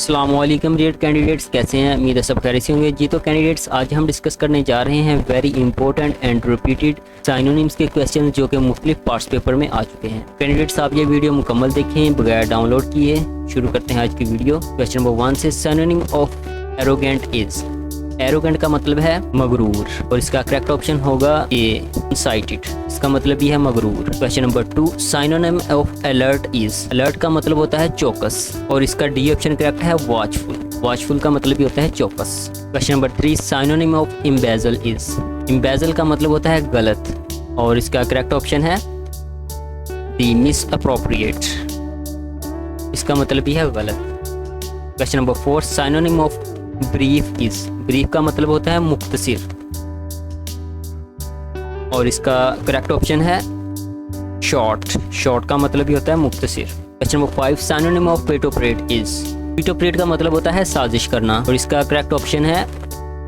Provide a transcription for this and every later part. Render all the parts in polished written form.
अस्सलामुअलैकुम dear candidates, कैसे हैं? उम्मीद है सब खैरियत से होंगे जी। तो कैंडिडेट्स, आज हम डिस्कस करने जा रहे हैं very important and repeated synonyms के क्वेश्चन जो कि मुख्तलिफ पार्ट्स पेपर में आ चुके हैं। कैंडिडेट्स, आप ये वीडियो मुकम्मल देखें बगैर डाउनलोड किए। शुरू करते हैं आज की वीडियो। क्वेश्चन नंबर 1 से synonym of arrogant is. Arrogant का मतलब है मगरूर और इसका करेक्ट ऑप्शन होगा ए, अनसाइटेड। इसका मतलब भी है मगरूर। Question number 2, synonym of alert is. Alert का मतलब होता है चौकस और इसका डी ऑप्शन करेक्ट है वॉचफुल। वॉचफुल का मतलब भी होता है चौकस। क्वेश्चन नंबर 3, साइनोनिम ऑफ इम्बेजल इज। इम्बेजल का मतलब होता है गलत और इसका करेक्ट ऑप्शन है दी, मिसअप्रोप्रिएट। इसका मतलब भी है गलत। Question number 4, synonym of brief is. Brief का मतलब होता है मुख्तसिर और इसका करेक्ट ऑप्शन है शॉर्ट। शॉर्ट का मतलब भी होता है मुख्तसिर। क्वेश्चन नंबर 5, साइनोनिम ऑफ पेटोपरेट इज। पेटोपरेट का मतलब होता है साजिश करना और इसका करेक्ट ऑप्शन है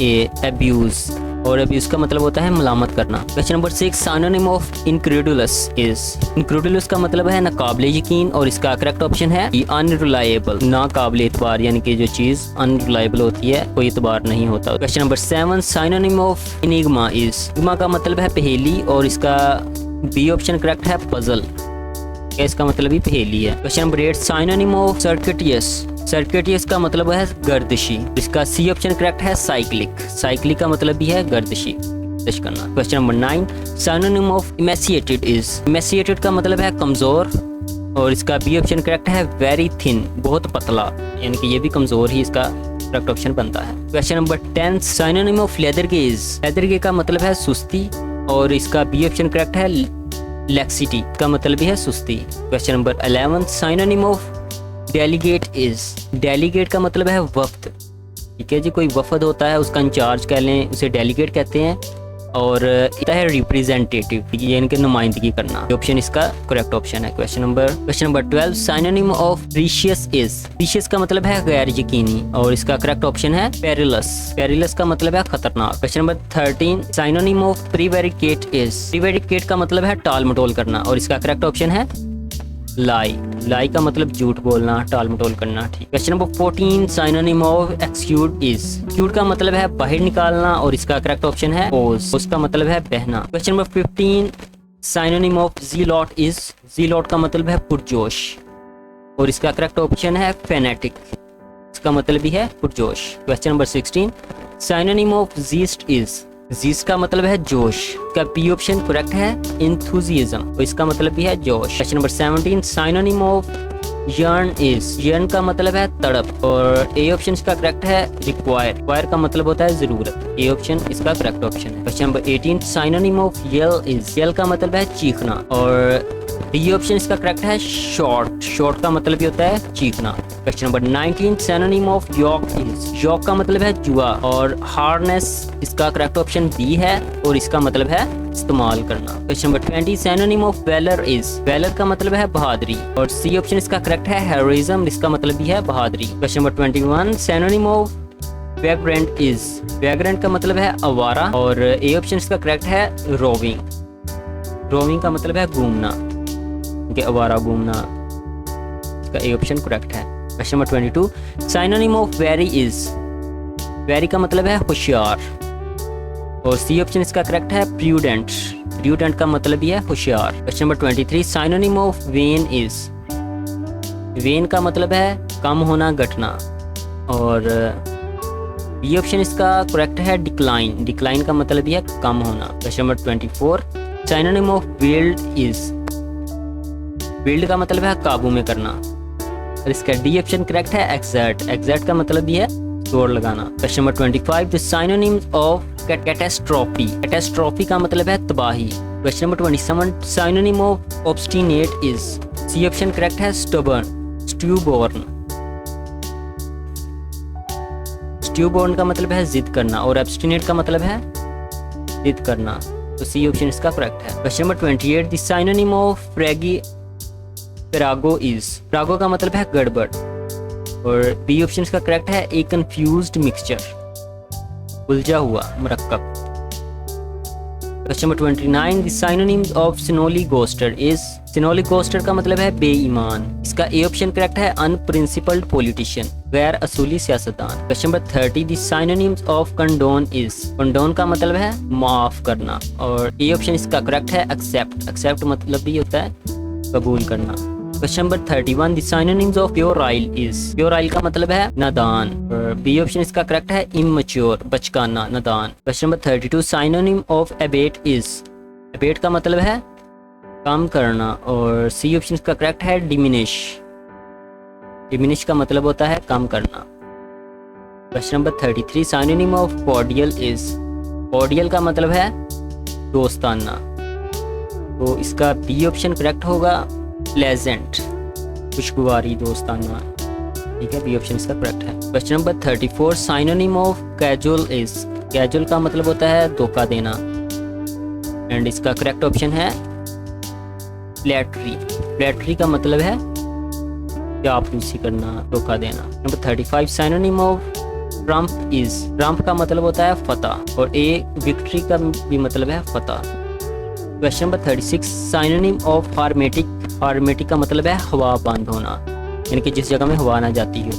ए, एब्यूज। और अब्यूज का मतलब होता है मलामत करना। Question number 6, synonym of incredulous is. Incredulous का मतलब है नाकाबिले यकीन और इसका करेक्ट ऑप्शन है अनरिलायबल। नाकाबिले एतबार यानी कि जो चीज अनरिलायबल होती है, कोई एतबार नहीं होता। Question number 7, synonym of enigma is. Enigma का मतलब है पहेली और इसका बी ऑप्शन करेक्ट है पजल। इसका मतलब भी पहेली है। Question number 8, synonym of circuitous. Circuitous का मतलब है गर्दिशी। इसका सी ऑप्शन करेक्ट है साइक्लिक। साइक्लिक का मतलब भी है गर्दिशी, गर्दिश करना। Question number 9, synonym of emaciated is. Emaciated का मतलब है कमजोर और इसका बी ऑप्शन करेक्ट है वेरी थिन, बहुत पतला, यानी कि ये भी कमजोर ही इसका करेक्ट ऑप्शन बनता है। Question number 10, synonym of lethargy. Lethargy का मतलब है सुस्ती और इसका बी ऑप्शन करेक्ट है लेक्सिटी। का मतलब भी है सुस्ती। Question number 11, synonym of delegate is. Delegate का मतलब है वफ्द। ठीक है जी, कोई वफद होता है उसका इंचार्ज कह लें, उसे डेलीगेट कहते हैं। और इसका है रिप्रेजेंटेटिव, यानी कि नुमाइंदगी करना। ऑप्शन इसका करेक्ट ऑप्शन है। Question number 12, synonym of precious is. Precious का मतलब है गैर यकीनी और इसका करेक्ट ऑप्शन है पेरिलस। पेरिलस का मतलब है खतरनाक। Question number 13, synonym of prevaricate is. Prevaricate का मतलब है टाल मटोल करना और इसका करेक्ट ऑप्शन है लाई। लाई का मतलब झूठ बोलना, टाल मटोल करना। ठीक। Question number 14, synonym of execute is. Execute का मतलब है बाहर निकालना और इसका करेक्ट ऑप्शन है ओज। उसका मतलब है बहना। Question number 15, synonym of zealot is. Zealot का मतलब है पुरजोश और इसका करेक्ट ऑप्शन है फेनेटिक। इसका मतलब भी है पुरजोश। Question number 16, synonym of zest is. Zest का मतलब है जोश। का बी ऑप्शन करेक्ट है इंथुजियाज्म और इसका मतलब भी है जोश। Question number 17, synonym of yearn is. Yearn का मतलब है तड़प और ए ऑप्शन इसका करेक्ट है रिक्वायर। रिक्वायर का मतलब होता है जरूरत। ए ऑप्शन इसका करेक्ट ऑप्शन है। Question number 18, synonym of yell is. Yell का मतलब है चीखना और डी ऑप्शन इसका करेक्ट है शॉर्ट। शॉर्ट का मतलब भी होता है चीखना। Question number 19, synonym of yoke is. Yoke का मतलब है जुआ और हार्नेस इसका करेक्ट ऑप्शन बी है और इसका मतलब है इस्तेमाल करना। Question number 20, synonym of valour is. Valour का मतलब है बहादुरी और सी ऑप्शन इसका करेक्ट है हेरोइज्म। इसका मतलब भी है बहादुरी। Question number 21, synonym of vagrant is. Vagrant का मतलब है आवारा और ए ऑप्शन इसका करेक्ट है रोविंग। रोविंग का मतलब है घूमना, आवारा घूमना। इसका ए ऑप्शन करेक्ट है। Question number 22, synonym of wary is. Wary का मतलब है होशियार और सी ऑप्शन इसका करेक्ट है प्रूडेंट। प्रूडेंट का मतलब भी है होशियार। Question number 23, synonym of wane is. Wane का मतलब है कम होना, घटना और बी ऑप्शन इसका करेक्ट है डिक्लाइन। डिक्लाइन का मतलब भी है कम होना। Question number 24, synonym of wield is. Wield का मतलब है काबू में करना और इसका डी ऑप्शन करेक्ट है एग्जैक्ट। एग्जैक्ट का मतलब भी है जोर लगाना। Question number 25, the synonyms of catastrophe. Catastrophe का मतलब है तबाही। Question number 27, synonym of obstinate is. C option correct है स्टबर्न। स्ट्यूबॉर्न। स्ट्यूबॉर्न का मतलब है जिद करना और ऑब्स्टिनेट का मतलब है जिद करना, तो सी ऑप्शन इसका करेक्ट है। Question number 28, the synonym of farrago is. Farrago का मतलब है गड़बड़ और बी ऑप्शन का करेक्ट है ए कंफ्यूज्ड मिक्सचर, उलझा हुआ मरकब। Question number 29, the synonyms of snollygoster is. Snollygoster का मतलब है बेईमान। इसका ए ऑप्शन करेक्ट है अनप्रिंसिपल्ड पॉलिटिशियन, गैर असूली सियासतदान। Question number 30 the synonyms of condone is. Condone का मतलब है माफ करना और ए ऑप्शन इसका करेक्ट है एक्सेप्ट। एक्सेप्ट मतलब भी होता है कबूल करना। Question number 31 the synonyms of puerile is. Puerile का मतलब है नादान और बी ऑप्शन इसका करेक्ट है इमैच्योर, बचकाना, नादान। Question number 32 synonym of abate is. Abate का मतलब है कम करना और सी ऑप्शन इसका करेक्ट है डिमिनिश। डिमिनिश का मतलब होता है कम करना। Question number 33 synonym of cordial is. Cordial का मतलब है दोस्ताना, तो इसका बी ऑप्शन करेक्ट होगा प्लेजेंट, खुशगवारी, दोस्ताना। ठीक है, बी ऑप्शन इसका करेक्ट है। Question number 34 synonym of casual is. Casual का मतलब होता है धोखा देना एंड इसका करेक्ट ऑप्शन है फ्लैटरी। फ्लैटरी का मतलब है चापलूसी करना, धोखा देना। Number 35 synonym of Trump is. Trump का मतलब होता है फतह और ए विक्ट्री का भी मतलब है फतह। Question number 36 synonym of hermetic. Hermetic का मतलब है हवा बंद होना, यानी कि जिस जगह में हवा ना जाती हो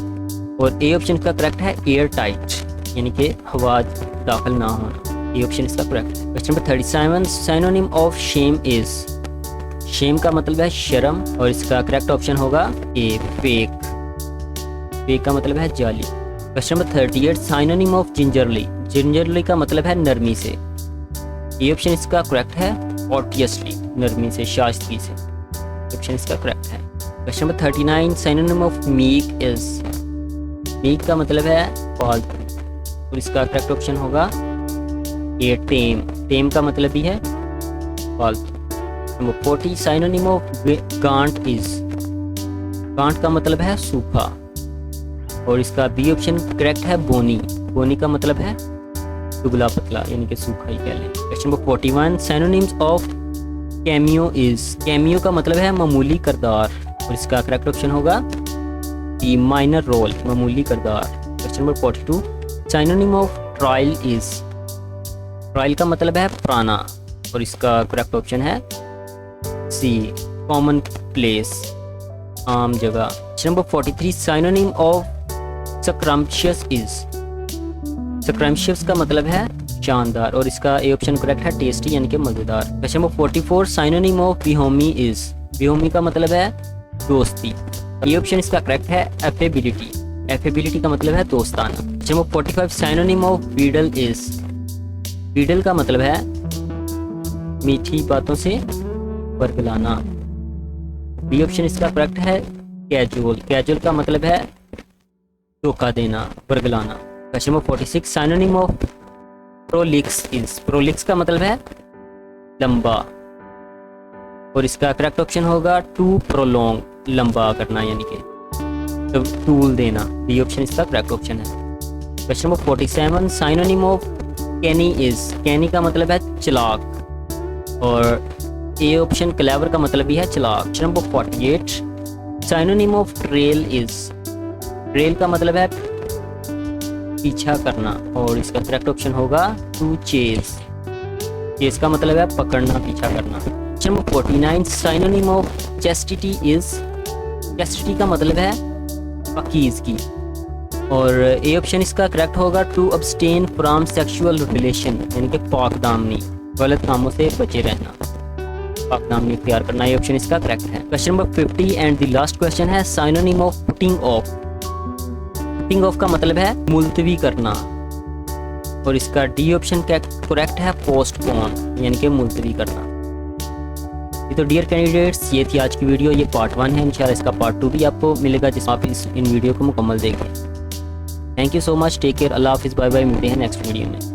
और ए ऑप्शन का करेक्ट है एयर टाइट, यानी कि हवा दाखिल ना होना। ए ऑप्शन इसका करेक्ट है। Question number 37 synonym of shame is. Shame का मतलब है शर्म और इसका करेक्ट ऑप्शन होगा ए फेक। फेक का मतलब है जाली। Question number 38 synonym of gingerly. Gingerly का मतलब है नरमी से। ए ऑप्शन इसका करेक्ट है ऑब्वियसली, नरमी से, शाइस्तगी से। ऑप्शन इसका करेक्ट है। Question number 39 synonym of meek is. Meek का मतलब है फालतू और इसका करेक्ट ऑप्शन होगा ए टेम। टेम का मतलब भी है फालतू। नंबर 40 सिनोनिम ऑफ गांठ इज। गांठ का मतलब है सूखा और इसका बी ऑप्शन करेक्ट है बोनी। बोनी का मतलब है दुबला पतला, यानी कि सूखा ही कह लें। Question number 41 synonyms of cameo is. Cameo का मतलब है मामूली किरदार और इसका करेक्ट ऑप्शन होगा दी माइनर रोल, मामूली किरदार। Question number 42 synonym of trial is. Trial का मतलब है पुराना और इसका करेक्ट ऑप्शन है सी कॉमन प्लेस, आम जगह। Question number 43 synonym of scrumptious is. Scrumptious का मतलब है शानदार और इसका ए ऑप्शन करेक्ट है टेस्टी, यानी कि मज़ेदार। Question number 44 synonym of bonhomie is. Bonhomie का मतलब है दोस्ती। ए ऑप्शन इसका करेक्ट है एफेबिलिटी। एफेबिलिटी का मतलब है दोस्ताना। Question number 45 synonym of wheedle is. Wheedle का मतलब है मीठी बातों से बरगलाना। बी ऑप्शन इसका करेक्ट है कैजुअल। कैजुअल का मतलब है धोखा देना, बरगलाना। Question number 46 synonym of prolix is. Prolix का मतलब है लंबा और इसका करेक्ट ऑप्शन होगा टू प्रोलोंग, लंबा करना, यानी कि तो टूल देना। बी ऑप्शन इसका करेक्ट ऑप्शन है। Question number 47 synonym of Kenny is. कैनी का मतलब है चालाक और ए ऑप्शन क्लेवर का मतलब भी है चालाक। Question number 48 synonym of trail is. Trail का मतलब है पीछा करना और इसका करेक्ट ऑप्शन होगा टू चेज। चेज का मतलब है पकड़ना, पीछा करना। Question number 49 synonym of chastity is. Chastity का मतलब है पाकीज़गी और ए ऑप्शन इसका करेक्ट होगा to abstain from sexual relation, यानी कि पाक दामनी, गलत कामों से बचे रहना, पाक दामनी इख्तियार करना। ये ऑप्शन इसका करेक्ट है। Question number 50 and the last question है synonym of putting off. Putting off का मतलब है मुलतवी करना और इसका डी ऑप्शन करेक्ट है पोस्टपोन, यानी कि मुलतवी करना। ये तो डियर कैंडिडेट्स, ये थी आज की वीडियो। ये पार्ट 1 है, इंशाल्लाह इसका पार्ट 2 भी आपको मिलेगा जिसमें आप इन वीडियो को मुकम्मल देखें। Thank you so much, take care, Allah हाफिज़, बाय बाय, मिलते हैं नेक्स्ट वीडियो में।